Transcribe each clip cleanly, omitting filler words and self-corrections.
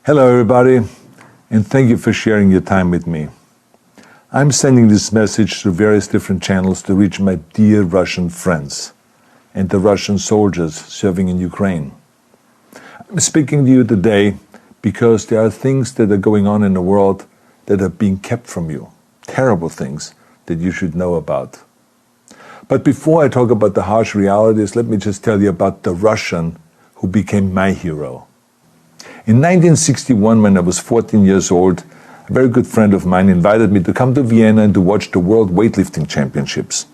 Hello everybody, and thank you for sharing your time with me. I'm sending this message through various different channels to reach my dear Russian friends and the Russian soldiers serving in Ukraine. I'm speaking to you today because there are things that are going on in the world that are being kept from you, terrible things that you should know about. But before I talk about the harsh realities, let me just tell you about the Russian who became my hero. In 1961, when I was 14 years old, a very good friend of mine invited me to come to Vienna and to watch the World Weightlifting Championships.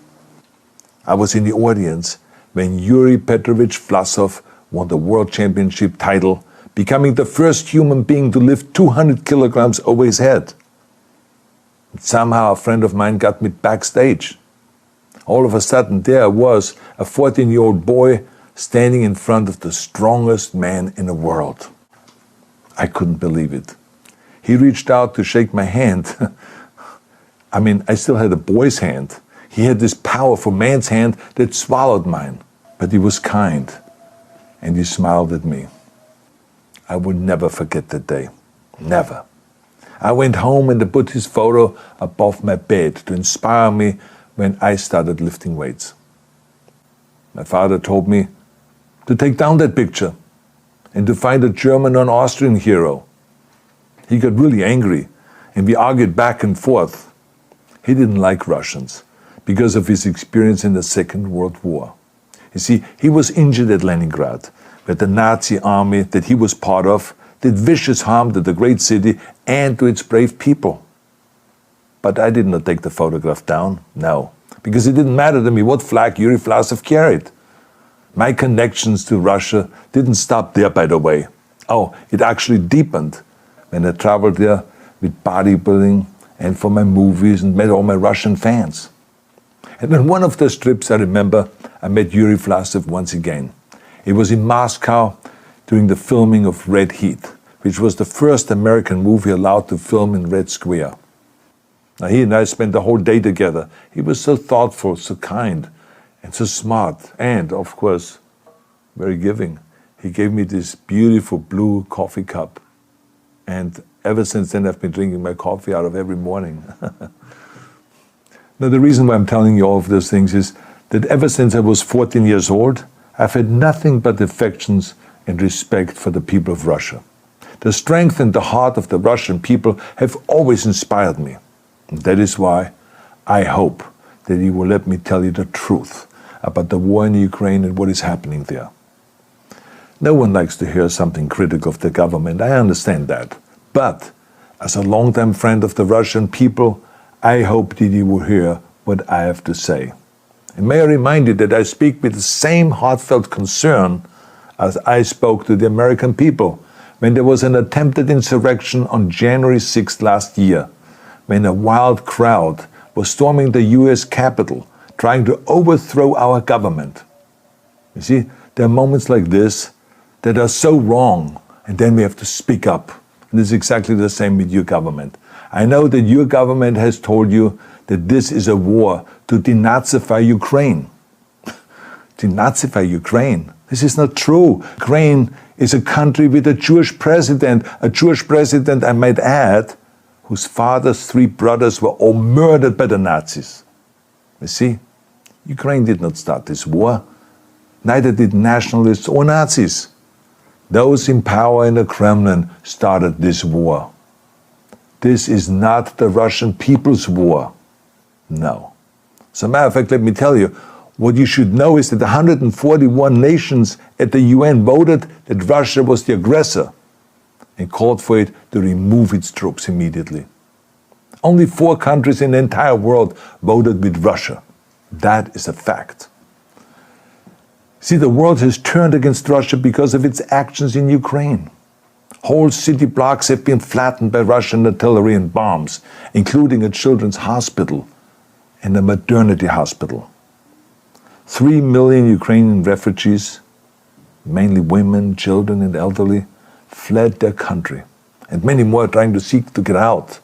I was in the audience when Yuri Petrovich Vlasov won the World Championship title, becoming the first human being to lift 200 kilograms over his head. And somehow a friend of mine got me backstage. All of a sudden, there I was, a 14-year-old boy, standing in front of the strongest man in the world. I couldn't believe it. He reached out to shake my hand. I still had a boy's hand. He had this powerful man's hand that swallowed mine. But he was kind, and he smiled at me. I will never forget that day. Never. I went home and I put his photo above my bed to inspire me when I started lifting weights. My father told me to take down that picture and to find a German or an Austrian hero. He got really angry, and we argued back and forth. He didn't like Russians because of his experience in the Second World War. You see, he was injured at Leningrad, where the Nazi army that he was part of did vicious harm to the great city and to its brave people. But I did not take the photograph down, no, because it didn't matter to me what flag Yuri Vlasov carried. My connections to Russia didn't stop there, by the way. Oh, it actually deepened when I traveled there with bodybuilding and for my movies and met all my Russian fans. And on one of those trips, I remember, I met Yuri Vlasov once again. It was in Moscow during the filming of Red Heat, which was the first American movie allowed to film in Red Square. Now, he and I spent the whole day together. He was so thoughtful, so kind, and so smart, and, of course, very giving. He gave me this beautiful blue coffee cup. And ever since then, I've been drinking my coffee out of every morning. Now, the reason why I'm telling you all of those things is that ever since I was 14 years old, I've had nothing but affections and respect for the people of Russia. The strength and the heart of the Russian people have always inspired me. And that is why I hope that you will let me tell you the truth about the war in Ukraine and what is happening there. No one likes to hear something critical of the government, I understand that. But as a longtime friend of the Russian people, I hope that you will hear what I have to say. And may I remind you that I speak with the same heartfelt concern as I spoke to the American people when there was an attempted insurrection on January 6th last year, when a wild crowd was storming the US Capitol, trying to overthrow our government. You see, there are moments like this that are so wrong, and then we have to speak up. And it's exactly the same with your government. I know that your government has told you that this is a war to denazify Ukraine. Denazify Ukraine? This is not true. Ukraine is a country with a Jewish president, I might add, whose father's 3 brothers were all murdered by the Nazis. You see, Ukraine did not start this war. Neither did nationalists or Nazis. Those in power in the Kremlin started this war. This is not the Russian people's war. No. As a matter of fact, let me tell you, what you should know is that 141 nations at the UN voted that Russia was the aggressor and called for it to remove its troops immediately. Only 4 countries in the entire world voted with Russia. That is a fact. See, the world has turned against Russia because of its actions in Ukraine. Whole city blocks have been flattened by Russian artillery and bombs, including a children's hospital and a maternity hospital. 3 million Ukrainian refugees, mainly women, children, and elderly, fled their country, and many more are trying to seek to get out.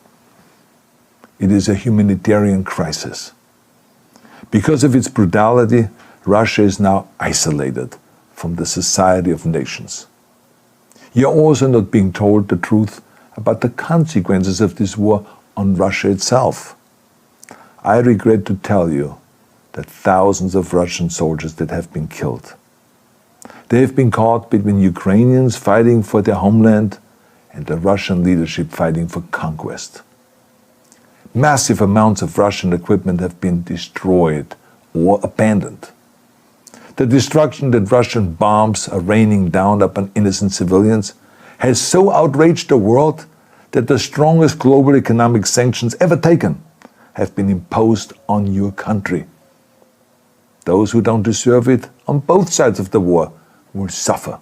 It is a humanitarian crisis. Because of its brutality, Russia is now isolated from the society of nations. You're also not being told the truth about the consequences of this war on Russia itself. I regret to tell you that thousands of Russian soldiers that have been killed. They have been caught between Ukrainians fighting for their homeland and the Russian leadership fighting for conquest. Massive amounts of Russian equipment have been destroyed or abandoned. The destruction that Russian bombs are raining down upon innocent civilians has so outraged the world that the strongest global economic sanctions ever taken have been imposed on your country. Those who don't deserve it on both sides of the war will suffer.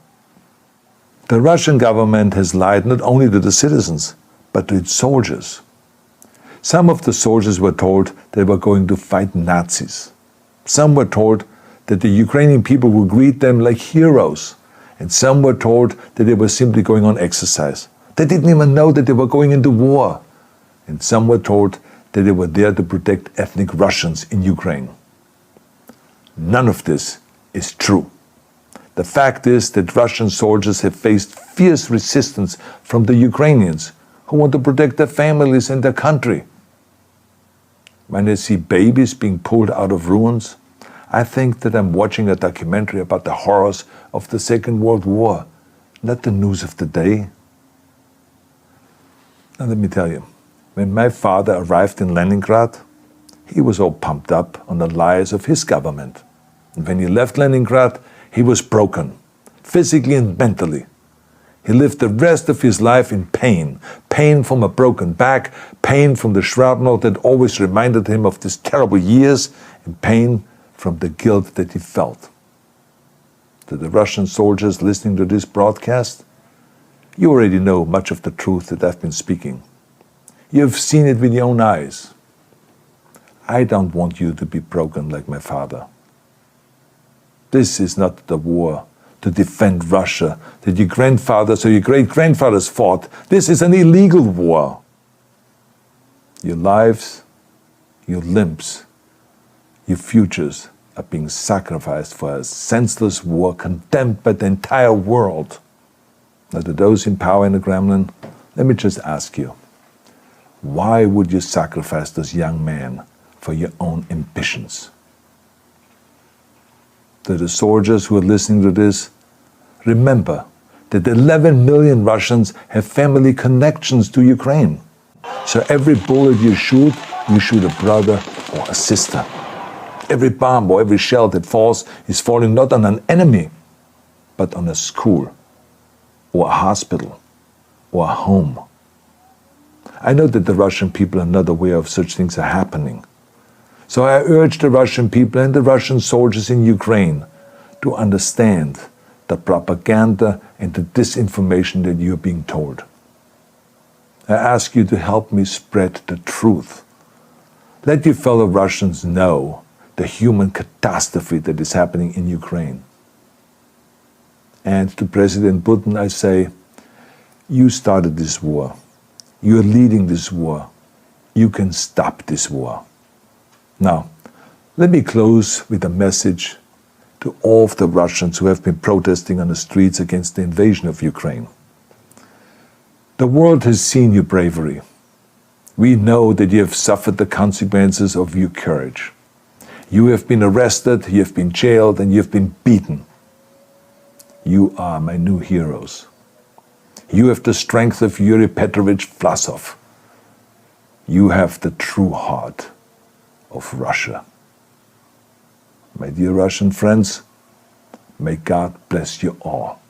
The Russian government has lied not only to the citizens, but to its soldiers. Some of the soldiers were told they were going to fight Nazis. Some were told that the Ukrainian people would greet them like heroes, and some were told that they were simply going on exercise. They didn't even know that they were going into war. And some were told that they were there to protect ethnic Russians in Ukraine. None of this is true. The fact is that Russian soldiers have faced fierce resistance from the Ukrainians who want to protect their families and their country. When I see babies being pulled out of ruins, I think that I'm watching a documentary about the horrors of the Second World War, not the news of the day. Now let me tell you, when my father arrived in Leningrad, he was all pumped up on the lies of his government. And when he left Leningrad, he was broken, physically and mentally. He lived the rest of his life in pain. Pain from a broken back, pain from the shrapnel that always reminded him of these terrible years, and pain from the guilt that he felt. To the Russian soldiers listening to this broadcast, you already know much of the truth that I've been speaking. You've seen it with your own eyes. I don't want you to be broken like my father. This is not the war to defend Russia that your grandfathers or your great-grandfathers fought. This is an illegal war. Your lives, your limbs, your futures are being sacrificed for a senseless war condemned by the entire world. Now, to those in power in the Kremlin, let me just ask you, why would you sacrifice those young men for your own ambitions? To the soldiers who are listening to this, remember that 11 million Russians have family connections to Ukraine. So every bullet you shoot a brother or a sister. Every bomb or every shell that falls is falling not on an enemy, but on a school, or a hospital, or a home. I know that the Russian people are not aware of such things are happening. So I urge the Russian people and the Russian soldiers in Ukraine to understand the propaganda and the disinformation that you are being told. I ask you to help me spread the truth. Let your fellow Russians know the human catastrophe that is happening in Ukraine. And to President Putin I say, you started this war. You are leading this war. You can stop this war. Now, let me close with a message to all of the Russians who have been protesting on the streets against the invasion of Ukraine. The world has seen your bravery. We know that you have suffered the consequences of your courage. You have been arrested, you have been jailed, and you have been beaten. You are my new heroes. You have the strength of Yuri Petrovich Vlasov. You have the true heart of Russia. My dear Russian friends, may God bless you all.